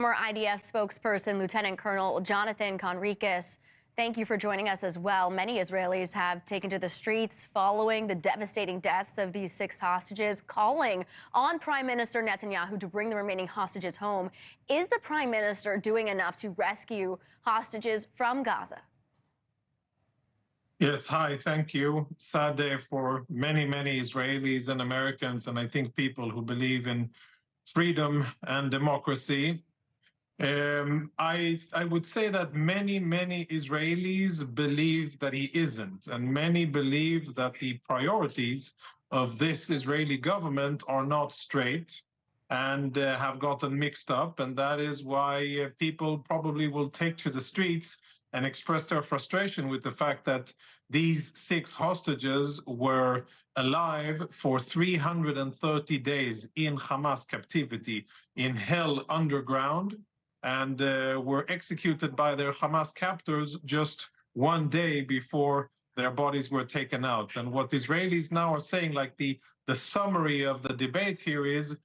Former IDF spokesperson Lieutenant Colonel Jonathon Conricus, thank you for joining us as well. Many Israelis have taken to the streets following the devastating deaths of these 6 hostages, calling on Prime Minister Netanyahu to bring the remaining hostages home. Is the Prime Minister doing enough to rescue hostages from Gaza? Yes, hi, thank you. Sad day for many, many Israelis and Americans, and I think people who believe in freedom and democracy. I would say that many Israelis believe that he isn't, and many believe that the priorities of this Israeli government are not straight and have gotten mixed up, and that is why people probably will take to the streets and express their frustration with the fact that these 6 hostages were alive for 330 days in Hamas captivity, in hell underground, and were executed by their Hamas captors just one day before their bodies were taken out. And what Israelis now are saying, like the summary of the debate here is,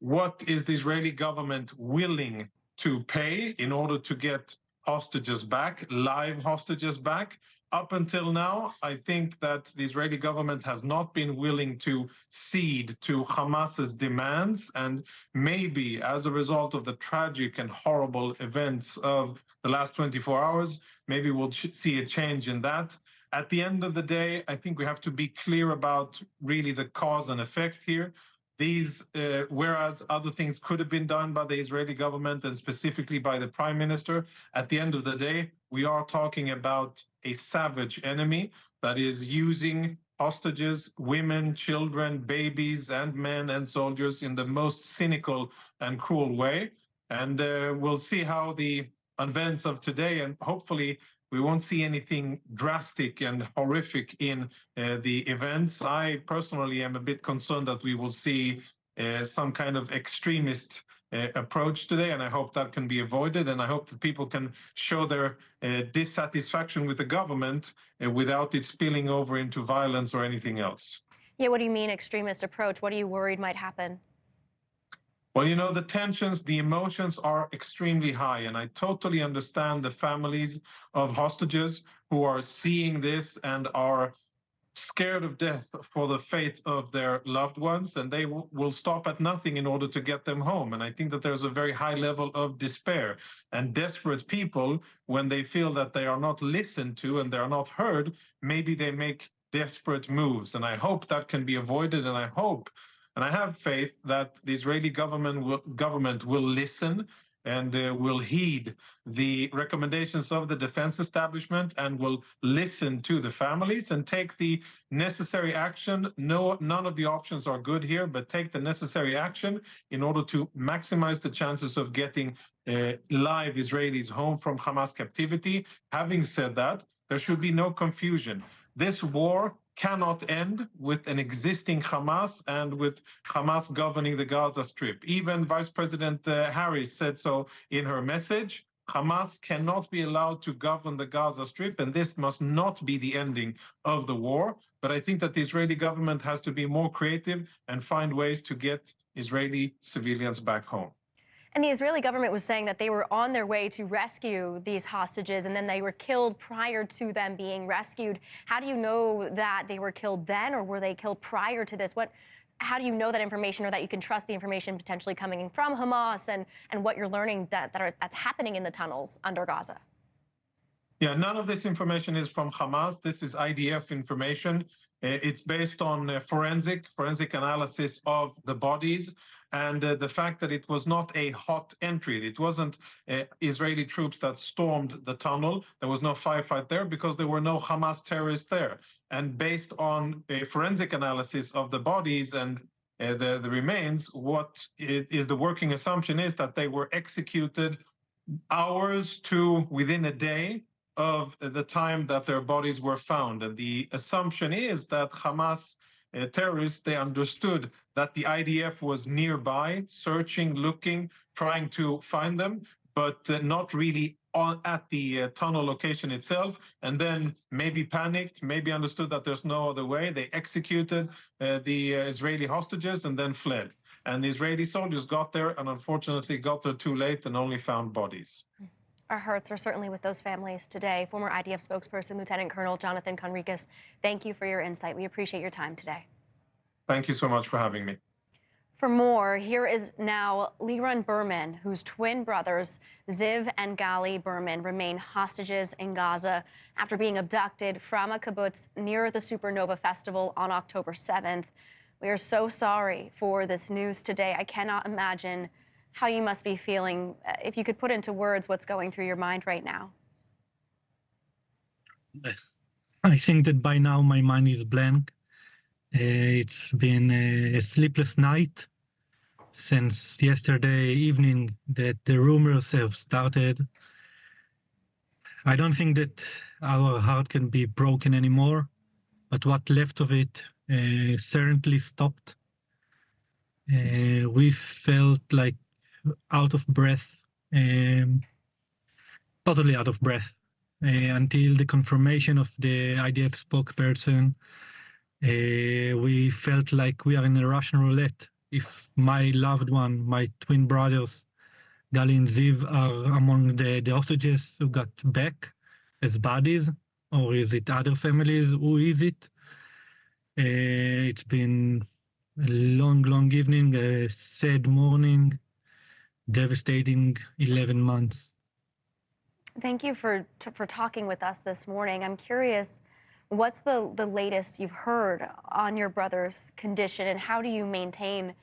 what is the Israeli government willing to pay in order to get hostages back, live hostages back? Up until now, I think that the Israeli government has not been willing to cede to Hamas's demands, and maybe as a result of the tragic and horrible events of the last 24 hours, maybe we'll see a change in that. At the end of the day, I think we have to be clear about really the cause and effect here. These, whereas other things could have been done by the Israeli government and specifically by the Prime Minister, at the end of the day, we are talking about a savage enemy that is using hostages, women, children, babies, and men and soldiers in the most cynical and cruel way. And we'll see how the events of today, and hopefully we won't see anything drastic and horrific in the events. I personally am a bit concerned that we will see some kind of extremist approach today, and I hope that can be avoided, and I hope that people can show their dissatisfaction with the government without it spilling over into violence or anything else. Yeah, what do you mean extremist approach? What are you worried might happen? Well, you know, the tensions, the emotions are extremely high, and I totally understand the families of hostages who are seeing this and are scared of death for the fate of their loved ones, and they will stop at nothing in order to get them home. And I think that there's a very high level of despair, and desperate people, when they feel that they are not listened to and they are not heard, maybe they make desperate moves. And I hope that can be avoided, and I hope, and I have faith that the Israeli government will listen and will heed the recommendations of the defense establishment and will listen to the families and take the necessary action. No, none of the options are good here, but take the necessary action in order to maximize the chances of getting live Israelis home from Hamas captivity. Having said that, there should be no confusion. This war cannot end with an existing Hamas and with Hamas governing the Gaza Strip. Even Vice President Harris said so in her message. Hamas cannot be allowed to govern the Gaza Strip, and this must not be the ending of the war. But I think that the Israeli government has to be more creative and find ways to get Israeli civilians back home. And the Israeli government was saying that they were on their way to rescue these hostages, and then they were killed prior to them being rescued. How do you know that they were killed then, or were they killed prior to this? How do you know that information, or that you can trust the information potentially coming from Hamas and what you're learning that's happening in the tunnels under Gaza? Yeah, none of this information is from Hamas. This is IDF information. It's based on forensic analysis of the bodies, and the fact that it was not a hot entry. It wasn't Israeli troops that stormed the tunnel. There was no firefight there because there were no Hamas terrorists there. And based on a forensic analysis of the bodies and the remains, what is the working assumption is that they were executed hours to within a day of the time that their bodies were found. And the assumption is that Hamas terrorists, they understood that the IDF was nearby, searching, looking, trying to find them, but not really at the tunnel location itself, and then maybe panicked, maybe understood that there's no other way. They executed the Israeli hostages and then fled. And the Israeli soldiers got there and unfortunately got there too late and only found bodies. Our hearts are certainly with those families today. Former IDF spokesperson, Lieutenant Colonel Jonathon Conricus, thank you for your insight. We appreciate your time today. Thank you so much for having me. For more, here is now Liran Berman, whose twin brothers, Ziv and Gali Berman, remain hostages in Gaza after being abducted from a kibbutz near the Supernova Festival on October 7th. We are so sorry for this news today. I cannot imagine how you must be feeling. If you could put into words what's going through your mind right now. I think that by now my mind is blank. It's been a sleepless night since yesterday evening that the rumors have started. I don't think that our heart can be broken anymore, but what left of it certainly stopped. We felt like out of breath, totally out of breath, until the confirmation of the IDF spokesperson. We felt like we are in a Russian roulette. If my loved one, my twin brothers, Gali and Ziv, are among the hostages who got back as bodies, or is it other families? Who is it? It's been a long evening, a sad morning, devastating 11 months. Thank you for talking with us this morning. I'm curious, what's the latest you've heard on your brother's condition, and how do you maintain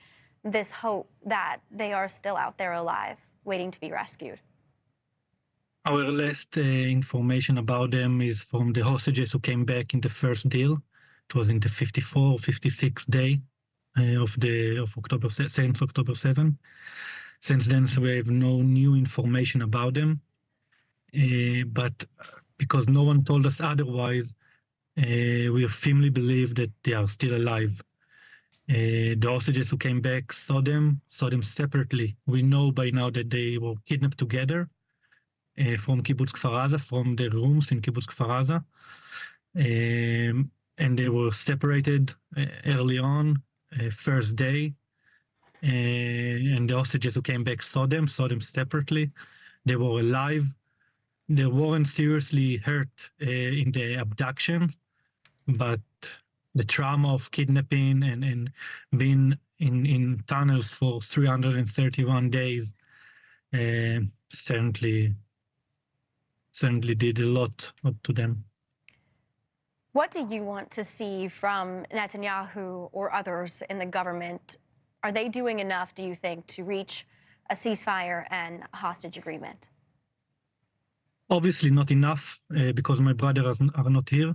this hope that they are still out there alive, waiting to be rescued? Our last information about them is from the hostages who came back in the first deal. It was in the 54, 56th day of October, since October 7. Since then, so we have no new information about them. But because no one told us otherwise, we firmly believe that they are still alive. The hostages who came back saw them separately. We know by now that they were kidnapped together from Kibbutz Kfar Aza, from their rooms in Kibbutz Kfar Aza. And they were separated early on, first day. And the hostages who came back saw them separately. They were alive. They weren't seriously hurt in the abduction, but the trauma of kidnapping and being in tunnels for 331 days certainly did a lot to them. What do you want to see from Netanyahu or others in the government? Are they doing enough, do you think, to reach a ceasefire and hostage agreement? Obviously not enough, because my brothers are not here.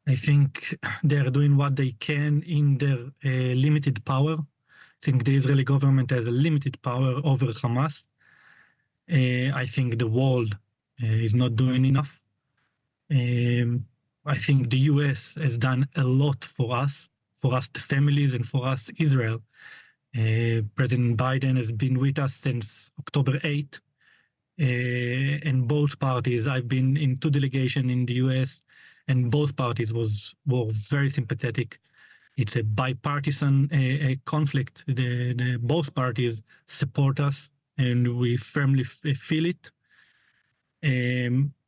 I think they're doing what they can in their limited power. I think the Israeli government has a limited power over Hamas. I think the world is not doing enough. I think the US has done a lot for us, the families, and for us, Israel. President Biden has been with us since October 8th. And both parties, I've been in 2 delegations in the US, and both parties were very sympathetic. It's a bipartisan conflict. Both parties support us, and we firmly feel it.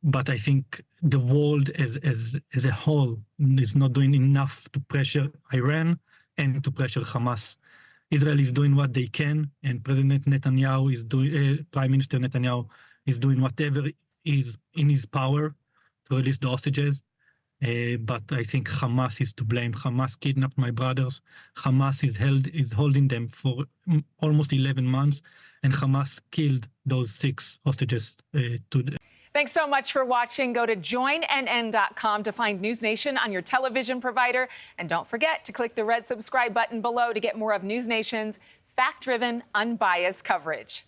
But I think the world as a whole is not doing enough to pressure Iran and to pressure Hamas. Israel is doing what they can, and President Netanyahu is doing, Prime Minister Netanyahu is doing whatever is in his power to release the hostages. But I think Hamas is to blame. Hamas kidnapped my brothers. Hamas is holding them for almost 11 months, and Hamas killed those 6 hostages. Thanks so much for watching. Go to joinnn.com to find NewsNation on your television provider. And don't forget to click the red subscribe button below to get more of NewsNation's fact-driven, unbiased coverage.